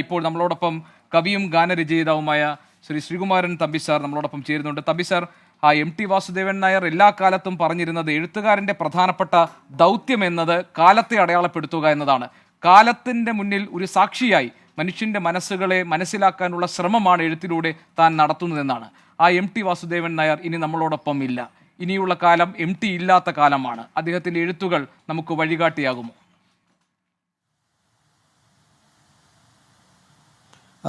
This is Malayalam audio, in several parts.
ഇപ്പോൾ നമ്മളോടൊപ്പം കവിയും ഗാനരചയിതാവുമായ ശ്രീ ശ്രീകുമാരൻ തമ്പി സാർ നമ്മളോടൊപ്പം ചേരുന്നുണ്ട്. തമ്പി സാർ, MT വാസുദേവൻ നായർ എല്ലാ കാലത്തും പറഞ്ഞിരുന്നത് എഴുത്തുകാരൻ്റെ പ്രധാനപ്പെട്ട ദൗത്യം എന്നത് കാലത്തെ അടയാളപ്പെടുത്തുക എന്നതാണ്. കാലത്തിൻ്റെ മുന്നിൽ ഒരു സാക്ഷിയായി മനുഷ്യൻ്റെ മനസ്സുകളെ മനസ്സിലാക്കാനുള്ള ശ്രമമാണ് എഴുത്തിലൂടെ താൻ നടത്തുന്നതെന്നാണ്. MT വാസുദേവൻ നായർ ഇനി നമ്മളോടൊപ്പം ഇല്ല. ഇനിയുള്ള കാലം MT ഇല്ലാത്ത കാലമാണ്. അദ്ദേഹത്തിൻ്റെ എഴുത്തുകൾ നമുക്ക് വഴികാട്ടിയാകുമോ?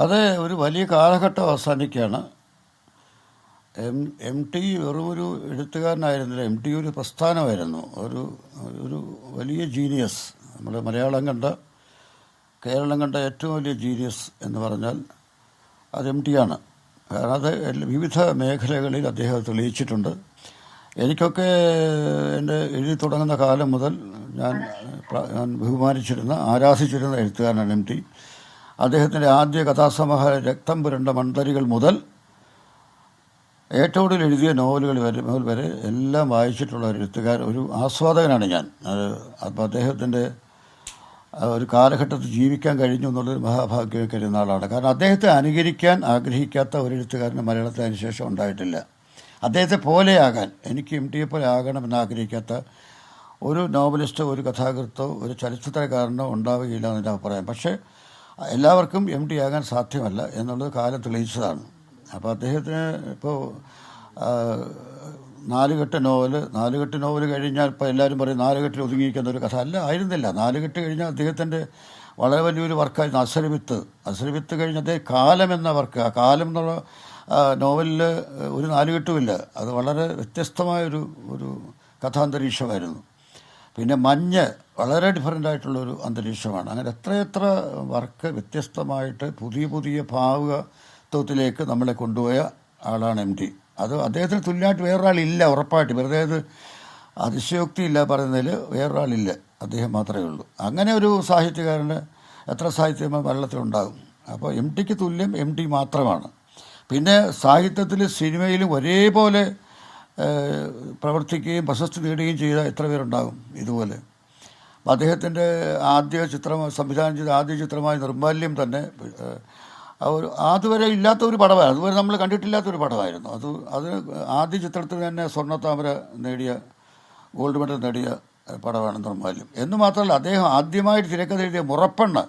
അത് ഒരു വലിയ കാലഘട്ടം അവസാനിക്കുകയാണ്. എം ടി വെറുമൊരു എഴുത്തുകാരനായിരുന്നില്ല, എം ടി ഒരു പ്രസ്ഥാനമായിരുന്നു, ഒരു വലിയ ജീനിയസ്. നമ്മുടെ കേരളം കണ്ട ഏറ്റവും വലിയ ജീനിയസ് എന്ന് പറഞ്ഞാൽ അത് എം ടി ആണ്. കാരണം അത് വിവിധ മേഖലകളിൽ അദ്ദേഹം തെളിയിച്ചിട്ടുണ്ട്. എനിക്കൊക്കെ എൻ്റെ എഴുതി തുടങ്ങുന്ന കാലം മുതൽ ഞാൻ ബഹുമാനിച്ചിരുന്ന ആരാധിച്ചിരുന്ന എഴുത്തുകാരനാണ് എം ടി. അദ്ദേഹത്തിൻ്റെ ആദ്യ കഥാസമാഹാരം രക്തം പുരണ്ട മൺതരികൾ മുതൽ ഏറ്റവും കൂടുതൽ എഴുതിയ നോവലുകൾ വരെ എല്ലാം വായിച്ചിട്ടുള്ള ഒരു ഒരു ആസ്വാദകനാണ് ഞാൻ. അപ്പോൾ അദ്ദേഹത്തിൻ്റെ ഒരു കാലഘട്ടത്തിൽ ജീവിക്കാൻ കഴിഞ്ഞു എന്നുള്ളൊരു മഹാഭാഗ്യം കരുതുന്ന ആളാണ്. കാരണം അദ്ദേഹത്തെ അനുകരിക്കാൻ ആഗ്രഹിക്കാത്ത ഒരു എഴുത്തുകാരന് മലയാളത്തിൽ അതിന് ശേഷം ഉണ്ടായിട്ടില്ല. അദ്ദേഹത്തെ പോലെയാകാൻ, എനിക്ക് എം ടിയെ പോലെ ആകണമെന്ന് ആഗ്രഹിക്കാത്ത ഒരു നോവലിസ്റ്റോ ഒരു കഥാകൃത്തോ ഒരു ചലച്ചിത്രകാരനോ ഉണ്ടാവുകയില്ല എന്നെൻ്റെ അഭിപ്രായം. പക്ഷേ എല്ലാവർക്കും എം ടി ആകാൻ സാധ്യമല്ല എന്നുള്ളത് കാലം തെളിയിച്ചതാണ്. അപ്പോൾ അദ്ദേഹത്തിന് ഇപ്പോൾ നാലുകെട്ട് നോവൽ കഴിഞ്ഞാൽ ഇപ്പോൾ എല്ലാവരും പറയും നാലുകെട്ടിൽ ഒതുങ്ങിയിരിക്കുന്ന ഒരു കഥ ആയിരുന്നില്ല. നാലുകെട്ട് കഴിഞ്ഞാൽ അദ്ദേഹത്തിൻ്റെ വളരെ വലിയൊരു വർക്കായിരുന്നു അസുരവിത്ത് കഴിഞ്ഞ് അദ്ദേഹം കാലം എന്ന വർക്ക്, ആ കാലം എന്നുള്ള നോവലിൽ ഒരു നാലുകെട്ടുമില്ല. അത് വളരെ വ്യത്യസ്തമായൊരു കഥാന്തരീക്ഷമായിരുന്നു. പിന്നെ മഞ്ഞ് വളരെ ഡിഫറൻ്റ് അന്തരീക്ഷമാണ്. അങ്ങനെ എത്രയെത്ര വർക്ക് വ്യത്യസ്തമായിട്ട് പുതിയ ഭാവുകത്വത്തിലേക്ക് നമ്മളെ കൊണ്ടുപോയ ആളാണ് എം ടി. അത് അദ്ദേഹത്തിന് തുല്യമായിട്ട് വേറൊരാളില്ല, ഉറപ്പായിട്ട്. വെറുതെ അത് അതിശയോക്തിയില്ല പറയുന്നതിൽ വേറൊരാളില്ല, അദ്ദേഹം മാത്രമേ ഉള്ളൂ. അങ്ങനെ ഒരു സാഹിത്യകാരന് എത്ര സാഹിത്യം മലയാളത്തിലുണ്ടാകും? അപ്പോൾ എം ടിക്ക് തുല്യം എം ടി മാത്രമാണ്. പിന്നെ സാഹിത്യത്തിലും സിനിമയിലും ഒരേപോലെ പ്രവർത്തിക്കുകയും പ്രശസ്തി നേടുകയും ചെയ്ത എത്ര പേരുണ്ടാകും ഇതുപോലെ? അപ്പോൾ അദ്ദേഹത്തിൻ്റെ സംവിധാനം ചെയ്ത ആദ്യ ചിത്രമായ നിർമ്മാല്യം തന്നെ അതുവരെ ഇല്ലാത്തൊരു പടമായിരുന്നു. അതുവരെ നമ്മൾ കണ്ടിട്ടില്ലാത്തൊരു പടമായിരുന്നു. അത് ആദ്യ ചിത്രത്തിൽ തന്നെ സ്വർണ്ണത്താമര നേടിയ, ഗോൾഡ് മെഡൽ നേടിയ പടമാണ് നിർമ്മാല്യം. എന്ന് മാത്രമല്ല, അദ്ദേഹം ആദ്യമായിട്ട് തിരക്കഥ എഴുതിയ മുറപ്പെണ്ണ്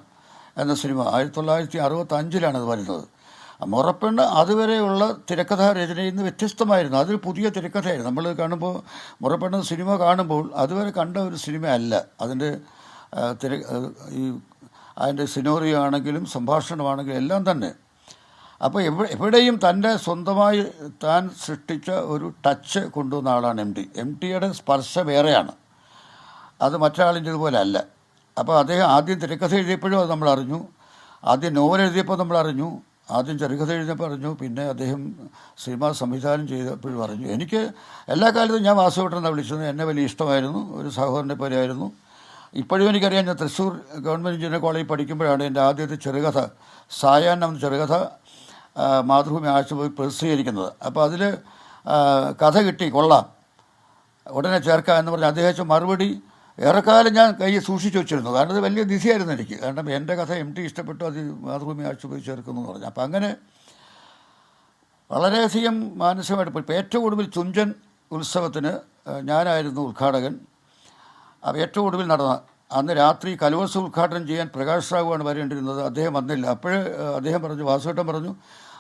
എന്ന സിനിമ 1965 അത് വരുന്നത്. മുറപ്പെണ്ണ് അതുവരെയുള്ള തിരക്കഥാ രചനയിൽ നിന്ന് വ്യത്യസ്തമായിരുന്നു. അതൊരു പുതിയ തിരക്കഥയായിരുന്നു. നമ്മൾ കാണുമ്പോൾ മുറപ്പെണ്ണ് സിനിമ കാണുമ്പോൾ അതുവരെ കണ്ട ഒരു സിനിമ അല്ല. അതിൻ്റെ അതിൻ്റെ സിനോറിയോ ആണെങ്കിലും സംഭാഷണമാണെങ്കിലും എല്ലാം തന്നെ. അപ്പോൾ എവിടെയും തൻ്റെ സ്വന്തമായി താൻ സൃഷ്ടിച്ച ഒരു ടച്ച് കൊണ്ടുവന്ന ആളാണ് എം ടി. എം ടിയുടെ സ്പർശം വേറെയാണ്, അത് മറ്റൊരാളിൻ്റെതുപോലെ അല്ല. അപ്പോൾ അദ്ദേഹം ആദ്യം തിരക്കഥ എഴുതിയപ്പോഴും അത് നമ്മൾ അറിഞ്ഞു, ആദ്യം നോവൽ എഴുതിയപ്പോൾ നമ്മൾ അറിഞ്ഞു, ആദ്യം ചെറുകഥ എഴുതിയപ്പോൾ അറിഞ്ഞു, പിന്നെ അദ്ദേഹം സിനിമ സംവിധാനം ചെയ്തപ്പോഴും അറിഞ്ഞു. എനിക്ക് എല്ലാ കാലത്തും ഞാൻ വാസുവേട്ടനെന്നാണ് വിളിച്ചത്. എന്നെ വലിയ ഇഷ്ടമായിരുന്നു, ഒരു സഹോദരനെ പോലെയായിരുന്നു. ഇപ്പോഴും എനിക്കറിയാം, ഞാൻ തൃശ്ശൂർ ഗവൺമെൻറ് എഞ്ചിനീയറിംഗ് കോളേജിൽ പഠിക്കുമ്പോഴാണ് എൻ്റെ ആദ്യത്തെ ചെറുകഥ സായാഹ്നം എന്ന ചെറുകഥ മാതൃഭൂമി ആഴ്ച പോയി പ്രസിദ്ധീകരിക്കുന്നത്. അപ്പോൾ അതിൽ കഥ കിട്ടി, കൊള്ളാം, ഉടനെ ചേർക്കാം എന്ന് പറഞ്ഞ് അദ്ദേഹം മറുപടി ഏറെക്കാലം ഞാൻ കയ്യിൽ സൂക്ഷിച്ചു വെച്ചിരുന്നു. കാരണം അത് വലിയ നിധിയായിരുന്നു എനിക്ക്. കാരണം എൻ്റെ കഥ എം ടി ഇഷ്ടപ്പെട്ടു, അത് മാതൃഭൂമി ആഴ്ച പോയി ചേർക്കുന്നു എന്ന് പറഞ്ഞു. അപ്പം അങ്ങനെ വളരെയധികം മാനസികമായിട്ട് പോയി. ഇപ്പോൾ ഏറ്റവും ഒടുവിൽ തുഞ്ചൻ ഉത്സവത്തിന് ഞാനായിരുന്നു ഉദ്ഘാടകൻ. അപ്പോൾ ഏറ്റവും ഒടുവിൽ നടന്ന അന്ന് രാത്രി കലോത്സവം ഉദ്ഘാടനം ചെയ്യാൻ പ്രകാശ് റാവുവാണ് വരേണ്ടിരുന്നത്. അദ്ദേഹം വന്നില്ല. അപ്പോൾ അദ്ദേഹം പറഞ്ഞു, വാസുവേട്ടൻ പറഞ്ഞു,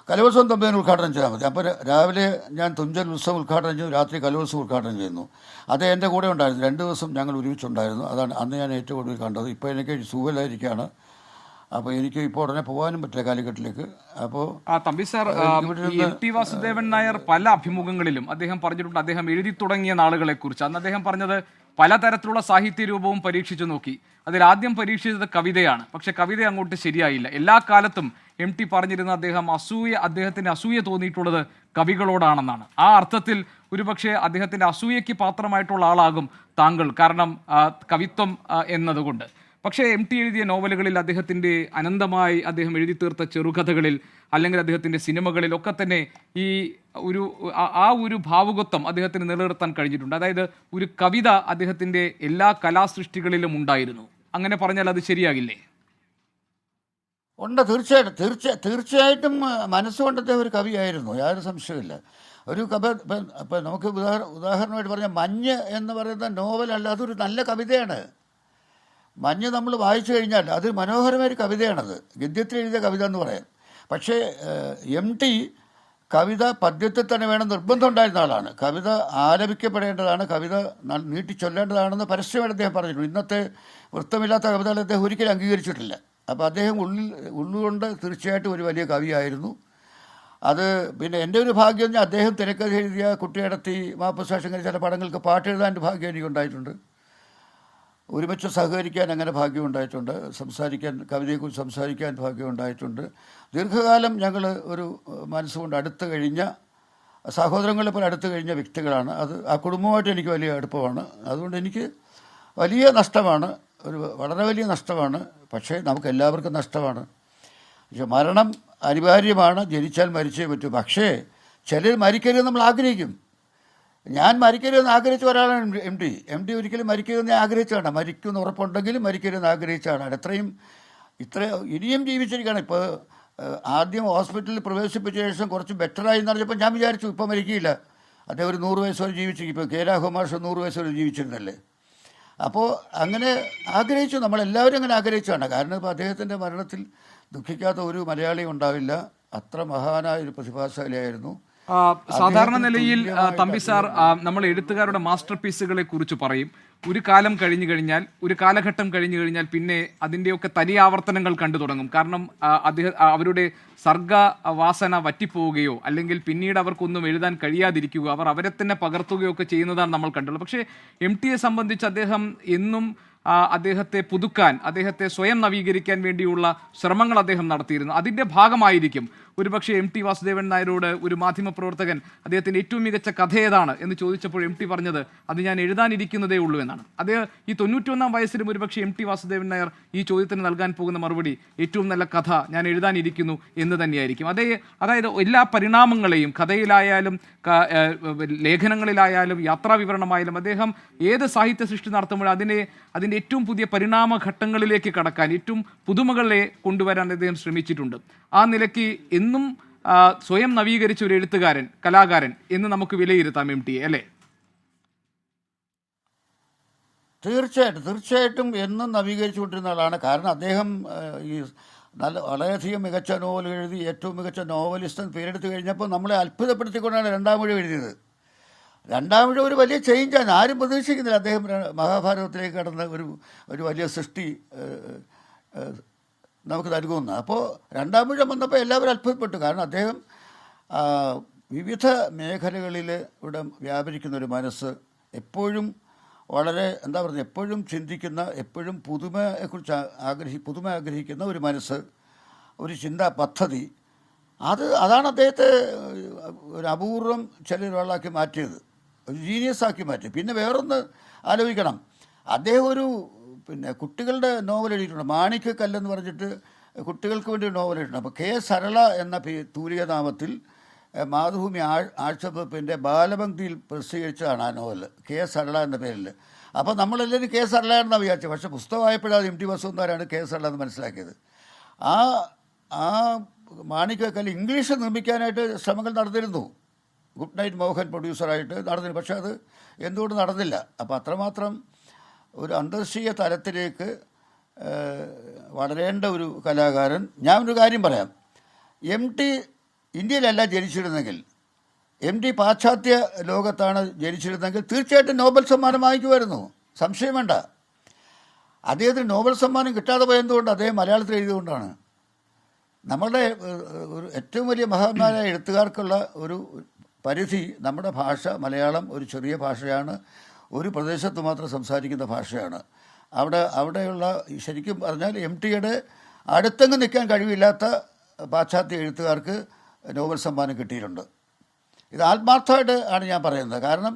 കലോത്സവം തമ്മിൽ ഉദ്ഘാടനം ചെയ്താൽ മതി. അപ്പോൾ രാവിലെ ഞാൻ തുഞ്ചൻ ഉത്സവം ഉദ്ഘാടനം ചെയ്തു, രാത്രി കലോത്സവം ഉദ്ഘാടനം ചെയ്യുന്നു. അത് എൻ്റെ കൂടെ ഉണ്ടായിരുന്നു. 2 ദിവസം ഞങ്ങൾ ഒരുമിച്ചുണ്ടായിരുന്നു. അതാണ് അന്ന് ഞാൻ ഏറ്റവും കൂടുതൽ കണ്ടത്. ഇപ്പോൾ എനിക്ക് സുഖമില്ലായിരിക്കുകയാണ്. അപ്പോൾ എനിക്ക് ഇപ്പോൾ ഉടനെ പോകാനും പറ്റില്ല കാലിക്കറ്റിലേക്ക്. അപ്പോൾ തമ്പി സാർ, MT വാസുദേവൻ നായർ പല അഭിമുഖങ്ങളിലും അദ്ദേഹം പറഞ്ഞിട്ടുണ്ട്, അദ്ദേഹം എഴുതി തുടങ്ങിയ നാളുകളെക്കുറിച്ച്. അന്ന് അദ്ദേഹം പറഞ്ഞത് പലതരത്തിലുള്ള സാഹിത്യ രൂപവും പരീക്ഷിച്ചു നോക്കി. അതിൽ ആദ്യം പരീക്ഷിച്ചത് കവിതയാണ്. പക്ഷെ കവിത അങ്ങോട്ട് ശരിയായില്ല. എല്ലാ കാലത്തും MT പറഞ്ഞിരുന്ന അദ്ദേഹത്തിന് അസൂയ തോന്നിയിട്ടുള്ളത് കവികളോടാണെന്നാണ്. ആ അർത്ഥത്തിൽ ഒരുപക്ഷെ അദ്ദേഹത്തിൻ്റെ അസൂയയ്ക്ക് പാത്രമായിട്ടുള്ള ആളാകും താങ്കൾ, കാരണം കവിത്വം എന്നതുകൊണ്ട്. പക്ഷേ MT എഴുതിയ നോവലുകളിൽ, അദ്ദേഹത്തിൻ്റെ അനന്തമായി അദ്ദേഹം എഴുതി തീർത്ത ചെറുകഥകളിൽ അല്ലെങ്കിൽ അദ്ദേഹത്തിൻ്റെ സിനിമകളിൽ ഒക്കെ തന്നെ ഒരു ഭാവുകത്വം അദ്ദേഹത്തിന് നിലനിർത്താൻ കഴിഞ്ഞിട്ടുണ്ട്. അതായത് ഒരു കവിത അദ്ദേഹത്തിൻ്റെ എല്ലാ കലാസൃഷ്ടികളിലും ഉണ്ടായിരുന്നു. അങ്ങനെ പറഞ്ഞാൽ അത് ശരിയാകില്ലേ? ഉണ്ട്, തീർച്ചയായിട്ടും മനസ്സുകൊണ്ട് അദ്ദേഹം ഒരു കവിയായിരുന്നു, യാതൊരു സംശയമില്ല. ഒരു ഇപ്പം നമുക്ക് ഉദാഹരണമായിട്ട് പറഞ്ഞാൽ മഞ്ഞ് എന്ന് പറയുന്ന നോവലല്ല, അതൊരു നല്ല കവിതയാണ്. മഞ്ഞ് നമ്മൾ വായിച്ചു കഴിഞ്ഞാൽ അത് മനോഹരമായൊരു കവിതയാണത്, ഗദ്യത്തിൽ എഴുതിയ കവിത എന്ന് പറയാം. പക്ഷേ MT കവിത പദ്യത്തിൽ തന്നെ വേണം നിർബന്ധം ഉണ്ടായിരുന്ന ആളാണ്. കവിത ആലപിക്കപ്പെടേണ്ടതാണ്, കവിത നീട്ടി ചൊല്ലേണ്ടതാണെന്ന് പരസ്യമായിട്ട് അദ്ദേഹം പറഞ്ഞിട്ടുണ്ട്. ഇന്നത്തെ വൃത്തമില്ലാത്ത കവിതകൾ അദ്ദേഹം ഒരിക്കലും അംഗീകരിച്ചിട്ടില്ല. അപ്പോൾ അദ്ദേഹം ഉള്ളുകൊണ്ട് തീർച്ചയായിട്ടും ഒരു വലിയ കവിയായിരുന്നു. അത് പിന്നെ എൻ്റെ ഒരു ഭാഗ്യം എന്ന് പറഞ്ഞാൽ അദ്ദേഹം തിരക്കഥ എഴുതിയ കുട്ടിയടത്തി, മാപ്പുസാക്ഷിങ്ങനെ ചില പടങ്ങൾക്ക് പാട്ട് എഴുതാൻ ഭാഗ്യം എനിക്കുണ്ടായിട്ടുണ്ട്. ഒരുമിച്ച് സഹകരിക്കാൻ അങ്ങനെ ഭാഗ്യം ഉണ്ടായിട്ടുണ്ട്. കവിതയെക്കുറിച്ച് സംസാരിക്കാൻ ഭാഗ്യം ഉണ്ടായിട്ടുണ്ട്. ദീർഘകാലം ഞങ്ങൾ ഒരു മനസ്സുകൊണ്ട് അടുത്ത് കഴിഞ്ഞ സഹോദരങ്ങളെ പോലെ അടുത്ത് കഴിഞ്ഞ വ്യക്തികളാണ്. അത് ആ കുടുംബമായിട്ട് എനിക്ക് വലിയ അടുപ്പമാണ്. അതുകൊണ്ട് എനിക്ക് വലിയ നഷ്ടമാണ്, വളരെ വലിയ നഷ്ടമാണ്. പക്ഷേ നമുക്ക് എല്ലാവർക്കും നഷ്ടമാണ്. പക്ഷെ മരണം അനിവാര്യമാണ്, ജനിച്ചാൽ മരിച്ചേ പറ്റൂ. പക്ഷേ ചിലർ മരിക്കരുതെന്ന് നമ്മൾ ആഗ്രഹിക്കും. ഞാൻ മരിക്കരുതെന്ന് ആഗ്രഹിച്ച ഒരാളാണ് MT ഒരിക്കലും മരിക്കരുതെന്ന് ആഗ്രഹിച്ചതാണ്. മരിക്കുമെന്ന് ഉറപ്പുണ്ടെങ്കിലും മരിക്കരുതെന്ന് ആഗ്രഹിച്ചതാണ്. ഇത്ര ഇനിയും ജീവിച്ചിരിക്കുകയാണ്. ഇപ്പോൾ ആദ്യം ഹോസ്പിറ്റലിൽ പ്രവേശിപ്പിച്ച ശേഷം കുറച്ച് ബെറ്ററായി എന്ന് പറഞ്ഞപ്പോൾ ഞാൻ വിചാരിച്ചു ഇപ്പോൾ മരിക്കില്ല, അദ്ദേഹം ഒരു 100 വയസ്സ് വരെ ജീവിച്ചിരിക്കും. ഇപ്പോൾ K. രാഘവമാഷ് 100 വയസ്സ് വരെ ജീവിച്ചിരുന്നല്ലേ. അപ്പോൾ അങ്ങനെ ആഗ്രഹിച്ചു, നമ്മളെല്ലാവരും അങ്ങനെ ആഗ്രഹിച്ചതാണ്. കാരണം ഇപ്പോൾ അദ്ദേഹത്തിൻ്റെ മരണത്തിൽ ദുഃഖിക്കാത്ത ഒരു മലയാളിയും ഉണ്ടാവില്ല. അത്ര മഹാനായ ഒരു പ്രതിഭാശാലിയായിരുന്നു. സാധാരണ നിലയിൽ തമ്പി സാർ, നമ്മൾ എഴുത്തുകാരുടെ മാസ്റ്റർ പീസുകളെ കുറിച്ച് പറയും. ഒരു കാലം കഴിഞ്ഞു കഴിഞ്ഞാൽ, ഒരു കാലഘട്ടം കഴിഞ്ഞു കഴിഞ്ഞാൽ പിന്നെ അതിൻ്റെയൊക്കെ തനിയാവർത്തനങ്ങൾ കണ്ടു തുടങ്ങും. കാരണം അവരുടെ സർഗവാസന വറ്റിപ്പോവുകയോ അല്ലെങ്കിൽ പിന്നീട് അവർക്കൊന്നും എഴുതാൻ കഴിയാതിരിക്കുകയോ അവരെ തന്നെ പകർത്തുകയോ ഒക്കെ ചെയ്യുന്നതാണ് നമ്മൾ കണ്ടുള്ളത്. പക്ഷേ MT സംബന്ധിച്ച് അദ്ദേഹം എന്നും അദ്ദേഹത്തെ പുതുക്കാൻ, അദ്ദേഹത്തെ സ്വയം നവീകരിക്കാൻ വേണ്ടിയുള്ള ശ്രമങ്ങൾ അദ്ദേഹം നടത്തിയിരുന്നു. അതിൻ്റെ ഭാഗമായിരിക്കും ഒരുപക്ഷെ MT വാസുദേവൻ നായരോട് ഒരു മാധ്യമപ്രവർത്തകൻ അദ്ദേഹത്തിൻ്റെ ഏറ്റവും മികച്ച കഥ ഏതാണ് എന്ന് ചോദിച്ചപ്പോൾ MT പറഞ്ഞത് അത് ഞാൻ എഴുതാനിരിക്കുന്നതേ ഉള്ളൂ എന്നാണ്. അദ്ദേഹം ഈ 91-ാം വയസ്സിലും ഒരുപക്ഷെ MT വാസുദേവൻ നായർ ഈ ചോദ്യത്തിന് നൽകാൻ പോകുന്ന മറുപടി ഏറ്റവും നല്ല കഥ ഞാൻ എഴുതാനിരിക്കുന്നു എന്ന് തന്നെയായിരിക്കും. അതായത് എല്ലാ പരിണാമങ്ങളെയും, കഥയിലായാലും ലേഖനങ്ങളിലായാലും യാത്രാ വിവരണമായാലും അദ്ദേഹം ഏത് സാഹിത്യ സൃഷ്ടി നടത്തുമ്പോഴും അതിൻ്റെ ഏറ്റവും പുതിയ പരിണാമഘട്ടങ്ങളിലേക്ക് കടക്കാൻ, ഏറ്റവും പുതുമകളെ കൊണ്ടുവരാൻ അദ്ദേഹം ശ്രമിച്ചിട്ടുണ്ട്. ആ നിലയ്ക്ക് എന്നും സ്വയം നവീകരിച്ച ഒരു എഴുത്തുകാരൻ, കലാകാരൻ എന്ന് നമുക്ക് വിലയിരുത്താം MT അല്ലേ? തീർച്ചയായിട്ടും എന്നും നവീകരിച്ചുകൊണ്ടിരുന്ന ആളാണ്. കാരണം അദ്ദേഹം വളരെയധികം മികച്ച നോവൽ എഴുതി ഏറ്റവും മികച്ച നോവലിസ്റ്റ് എന്ന് പേരെടുത്ത് കഴിഞ്ഞപ്പോൾ നമ്മളെ അത്ഭുതപ്പെടുത്തിക്കൊണ്ടാണ് രണ്ടാമൂഴം എഴുതിയത്. രണ്ടാമൂഴം ഒരു വലിയ ചേഞ്ചാണ്, ആരും പ്രതീക്ഷിക്കുന്നില്ല. അദ്ദേഹം മഹാഭാരതത്തിലേക്ക് കടന്ന ഒരു വലിയ സൃഷ്ടി നമുക്ക് നൽകുന്നു. അപ്പോൾ രണ്ടാമൂഴം വന്നപ്പോൾ എല്ലാവരും അത്ഭുതപ്പെട്ടു. കാരണം അദ്ദേഹം വിവിധ മേഖലകളിൽ ഇവിടെ വ്യാപരിക്കുന്ന ഒരു മനസ്സ്, എപ്പോഴും വളരെ എപ്പോഴും ചിന്തിക്കുന്ന, എപ്പോഴും പുതുമ ആഗ്രഹിക്കുന്ന ഒരു മനസ്സ്, ഒരു ചിന്താ പദ്ധതി, അതാണ് അദ്ദേഹത്തെ ഒരു അപൂർവം ഒരാളാക്കി മാറ്റിയത്, ഒരു ജീനിയസ് ആക്കി മാറ്റി. പിന്നെ വേറൊന്ന് ആലോചിക്കണം, അദ്ദേഹം കുട്ടികളുടെ നോവൽ എഴുതിയിട്ടുണ്ട്. മാണിക്കക്കല്ലെന്ന് പറഞ്ഞിട്ട് കുട്ടികൾക്ക് വേണ്ടി നോവൽ എഴുതിയിട്ടുണ്ട്. അപ്പോൾ K. സരള എന്ന തൂലികനാമത്തിൽ മാതൃഭൂമി ആഴ്ചപ്പതിപ്പിൻ്റെ ബാലപംക്തിയിൽ പ്രസിദ്ധീകരിച്ചതാണ് ആ നോവൽ, K. സരള എന്ന പേരിൽ. അപ്പോൾ നമ്മളെല്ലാവരും K. സരള എന്നാണ് വിചാരിച്ചത്. പക്ഷേ പുസ്തകമായപ്പോഴാണ് MT വാസുദേവൻ K. സരള എന്ന് മനസ്സിലാക്കിയത്. ആ മാണിക്കക്കല്ല് ഇംഗ്ലീഷ് നിർമ്മിക്കാനായിട്ട് ശ്രമങ്ങൾ നടന്നിരുന്നു. ഗുഡ് നൈറ്റ് മോഹൻ പ്രൊഡ്യൂസറായിട്ട് നടന്നിരുന്നു. പക്ഷേ അത് എന്തുകൊണ്ട് നടന്നില്ല. അപ്പോൾ അത്രമാത്രം ഒരു അന്തർദേശീയ തലത്തിലേക്ക് വളരേണ്ട ഒരു കലാകാരൻ. ഞാനൊരു കാര്യം പറയാം, MT ഇന്ത്യയിലല്ല ജനിച്ചിരുന്നെങ്കിൽ, MT പാശ്ചാത്യ ലോകത്താണ് ജനിച്ചിരുന്നെങ്കിൽ തീർച്ചയായിട്ടും നോബൽ സമ്മാനം വാങ്ങിക്കുമായിരുന്നു, സംശയം വേണ്ട. അദ്ദേഹത്തിന് നോബൽ സമ്മാനം കിട്ടാതെ പോയതുകൊണ്ട് അദ്ദേഹം മലയാളത്തിൽ എഴുതിയതുകൊണ്ടാണ്. നമ്മളുടെ ഏറ്റവും വലിയ മഹാന്മാരായ എഴുത്തുകാർക്കുള്ള ഒരു പരിധി, നമ്മുടെ ഭാഷ മലയാളം ഒരു ചെറിയ ഭാഷയാണ്, ഒരു പ്രദേശത്ത് മാത്രം സംസാരിക്കുന്ന ഭാഷയാണ്. അവിടെയുള്ള ശരിക്കും പറഞ്ഞാൽ MTയുടെ അടുത്തെങ്ങ് നിൽക്കാൻ കഴിവില്ലാത്ത പാശ്ചാത്യ എഴുത്തുകാർക്ക് നോബൽ സമ്മാനം കിട്ടിയിട്ടുണ്ട്. ഇത് ആത്മാർത്ഥമായിട്ട് ആണ് ഞാൻ പറയുന്നത്. കാരണം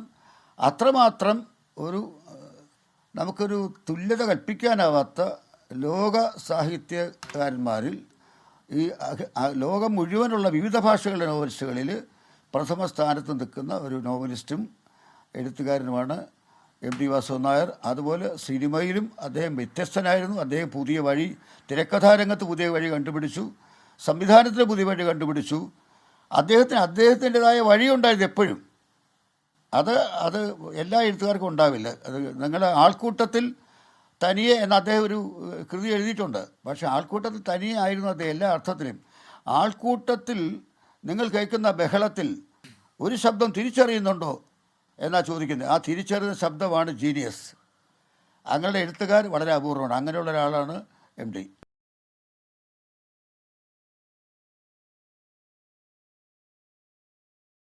അത്രമാത്രം നമുക്കൊരു തുല്യത കൽപ്പിക്കാനാവാത്ത ലോക സാഹിത്യകാരന്മാരിൽ, ഈ ലോകം മുഴുവനുള്ള വിവിധ ഭാഷകളുടെ നോവലിസ്റ്റുകളിൽ പ്രഥമ സ്ഥാനത്ത് നിൽക്കുന്ന ഒരു നോവലിസ്റ്റും എഴുത്തുകാരനുമാണ് എം ടി വാസുദേവൻ നായർ. അതുപോലെ സിനിമയിലും അദ്ദേഹം വ്യത്യസ്തനായിരുന്നു. അദ്ദേഹം പുതിയ വഴി, തിരക്കഥാരംഗത്ത് പുതിയ വഴി കണ്ടുപിടിച്ചു, സംവിധാനത്തിൽ പുതിയ വഴി കണ്ടുപിടിച്ചു. അദ്ദേഹത്തിൻ്റെതായ വഴിയുണ്ടായിരുന്നു എപ്പോഴും. അത് എല്ലാ എഴുത്തുകാർക്കും ഉണ്ടാവില്ല. അത് നിങ്ങളുടെ ആൾക്കൂട്ടത്തിൽ തനിയെ എന്ന് അദ്ദേഹം ഒരു കൃതി എഴുതിയിട്ടുണ്ട്. പക്ഷേ ആൾക്കൂട്ടത്തിൽ തനിയെ ആയിരുന്നു അദ്ദേഹം എല്ലാ അർത്ഥത്തിലും. ആൾക്കൂട്ടത്തിൽ നിങ്ങൾ കേൾക്കുന്ന ബഹളത്തിൽ ഒരു ശബ്ദം തിരിച്ചറിയുന്നുണ്ടോ എന്നാണ് ചോദിക്കുന്നത്. ആ തിരിച്ചറിയുന്ന ശബ്ദമാണ് ജീനിയസ്. അങ്ങനെയുള്ള എഴുത്തുകാർ വളരെ അപൂർവമാണ്. അങ്ങനെയുള്ള ഒരാളാണ് എം ടി.